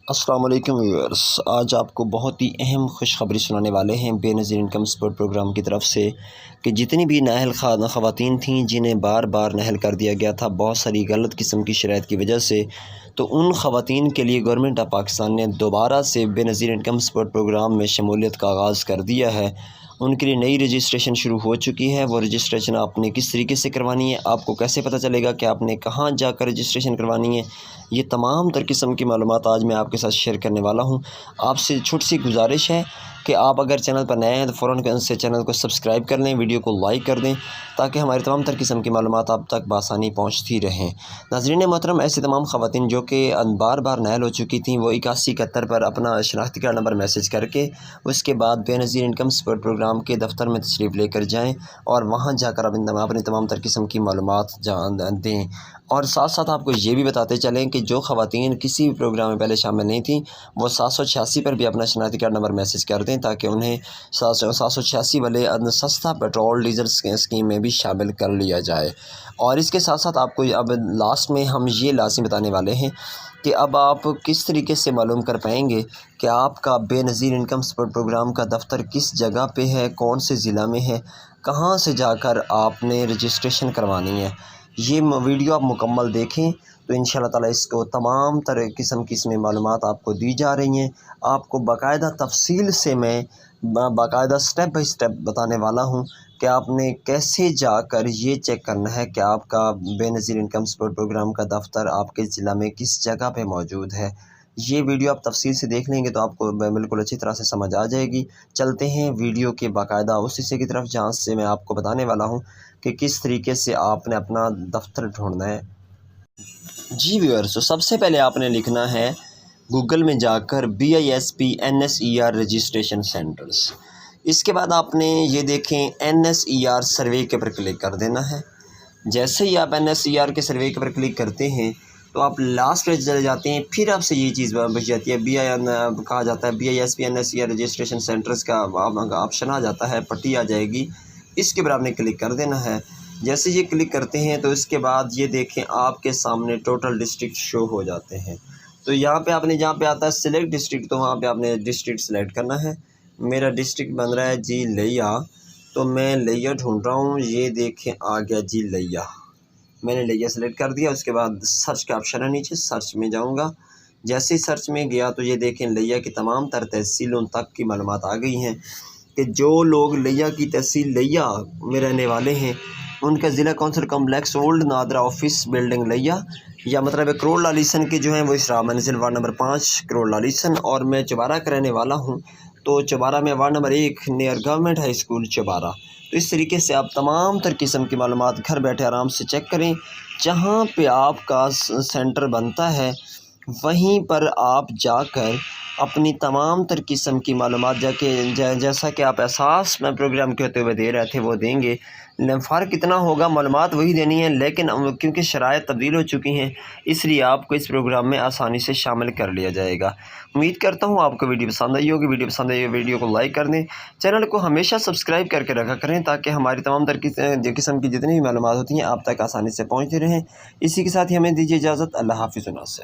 السلام علیکم ویورس، آج آپ کو بہت ہی اہم خوشخبری سنانے والے ہیں بے نظیر انکم سپورٹ پروگرام کی طرف سے کہ جتنی بھی نااہل خواتین تھیں جنہیں بار بار نااہل کر دیا گیا تھا بہت ساری غلط قسم کی شرائط کی وجہ سے، تو ان خواتین کے لیے گورنمنٹ آف پاکستان نے دوبارہ سے بے نظیر انکم سپورٹ پروگرام میں شمولیت کا آغاز کر دیا ہے۔ ان کے لیے نئی رجسٹریشن شروع ہو چکی ہے۔ وہ رجسٹریشن آپ نے کس طریقے سے کروانی ہے، آپ کو کیسے پتہ چلے گا کہ آپ نے کہاں جا کر رجسٹریشن کروانی ہے، یہ تمام تر قسم کی معلومات آج میں آپ کے ساتھ شیئر کرنے والا ہوں۔ آپ سے چھوٹی سی گزارش ہے کہ آپ اگر چینل پر نئے ہیں تو فوراً سے چینل کو سبسکرائب کر لیں، ویڈیو کو لائک کر دیں تاکہ ہماری تمام تر قسم کی معلومات آپ تک بآسانی پہنچتی رہیں۔ ناظرین محترم، ایسی تمام خواتین جو کہ بار بار نااہل ہو چکی تھیں، وہ 8171 پر اپنا شناختی کارڈ نمبر میسج کر کے اس کے بعد بے نظیر انکم سپورٹ پروگرام کے دفتر میں تشریف لے کر جائیں اور وہاں جا کر اپنی تمام تر قسم کی معلومات دیں۔ اور ساتھ ساتھ آپ کو یہ بھی بتاتے چلیں کہ جو خواتین کسی بھی پروگرام میں پہلے شامل نہیں تھیں، وہ 786 پر بھی اپنا شناختی کارڈ نمبر میسج کر دیں تاکہ انہیں 786 والے سستا پیٹرول ڈیزل اسکیم میں بھی شامل کر لیا جائے۔ اور اس کے ساتھ ساتھ آپ کو اب لاسٹ میں ہم یہ لازمی بتانے والے ہیں کہ اب آپ کس طریقے سے معلوم کر پائیں گے کہ آپ کا بے نظیر انکم سپورٹ پروگرام کا دفتر کس جگہ پہ ہے، کون سے ضلع میں ہے، کہاں سے جا کر آپ نے رجسٹریشن کروانی ہے۔ یہ ویڈیو آپ مکمل دیکھیں تو انشاءاللہ تعالی اس کو تمام تر قسم کی اس میں معلومات آپ کو دی جا رہی ہیں۔ آپ کو باقاعدہ تفصیل سے میں باقاعدہ سٹیپ بائی سٹیپ بتانے والا ہوں کہ آپ نے کیسے جا کر یہ چیک کرنا ہے کہ آپ کا بے نظیر انکم سپورٹ پروگرام کا دفتر آپ کے ضلع میں کس جگہ پہ موجود ہے۔ یہ ویڈیو آپ تفصیل سے دیکھ لیں گے تو آپ کو بالکل اچھی طرح سے سمجھ آ جائے گی۔ چلتے ہیں ویڈیو کے باقاعدہ اس حصے کی طرف جہاں سے میں آپ کو بتانے والا ہوں کہ کس طریقے سے آپ نے اپنا دفتر ڈھونڈنا ہے۔ جی ویورز، سب سے پہلے آپ نے لکھنا ہے گوگل میں جا کر BISP رجسٹریشن سینٹرز۔ اس کے بعد آپ نے یہ دیکھیں NSER سروے کے پر کلک کر دینا ہے۔ جیسے ہی آپ NSER کے سروے کے پر کلک کرتے ہیں تو آپ لاسٹ پہ چلے جاتے ہیں، پھر آپ سے یہ چیز بچ جاتی ہے، کہا جاتا ہے BISP NSER رجسٹریشن سینٹرز کا آپشن آ جاتا ہے، پٹی آ جائے گی، اس کے اوپر آپ نے کلک کر دینا ہے۔ جیسے یہ کلک کرتے ہیں تو اس کے بعد یہ دیکھیں آپ کے سامنے ٹوٹل ڈسٹرکٹ شو ہو جاتے ہیں۔ تو یہاں پہ آپ نے جہاں پہ آتا ہے سلیکٹ ڈسٹرکٹ، تو وہاں پہ آپ نے ڈسٹرکٹ سلیکٹ کرنا ہے۔ میرا ڈسٹرکٹ بن رہا ہے جی لیا، تو میں لیا ڈھونڈ رہا ہوں۔ یہ دیکھیں آ گیا جی لیا، میں نے لیا سلیکٹ کر دیا۔ اس کے بعد سرچ کا آپشن ہے نیچے، سرچ میں جاؤں گا۔ جیسے ہی سرچ میں گیا تو یہ دیکھیں لیا کی تمام تر تحصیلوں تک کی معلومات آ گئی ہیں کہ جو لوگ لیا کی تحصیل لیا میں رہنے والے ہیں ان کا ضلع council complex old NADRA office building لیا، یا مطلب کروڑ لالیسن کے جو ہیں وہ اسراء منزل وارڈ نمبر 5 کروڑ لالیسن، اور میں چوارہ کا رہنے والا ہوں تو چوارہ میں ward number 1 near government high school Chowara. تو اس طریقے سے آپ تمام تر قسم کی معلومات گھر بیٹھے آرام سے چیک کریں۔ جہاں پہ آپ کا سینٹر بنتا ہے وہیں پر آپ جا کر اپنی تمام تر قسم کی معلومات جیسا کہ آپ احساس میں پروگرام کے ہوتے ہوئے دے رہے تھے وہ دیں گے۔ فرق اتنا ہوگا، معلومات وہی دینی ہے، لیکن کیونکہ شرائط تبدیل ہو چکی ہیں اس لیے آپ کو اس پروگرام میں آسانی سے شامل کر لیا جائے گا۔ امید کرتا ہوں آپ کو ویڈیو پسند آئی ہوگی۔ ویڈیو پسند آئی ویڈیو کو لائک کر دیں، چینل کو ہمیشہ سبسکرائب کر کے رکھا کریں تاکہ ہماری تمام تر قسم کی جتنی بھی معلومات ہوتی ہیں آپ تک آسانی سے پہنچتی رہیں۔ اسی کے ساتھ ہی ہمیں دیجیے اجازت۔ اللہ حافظ و ناصر۔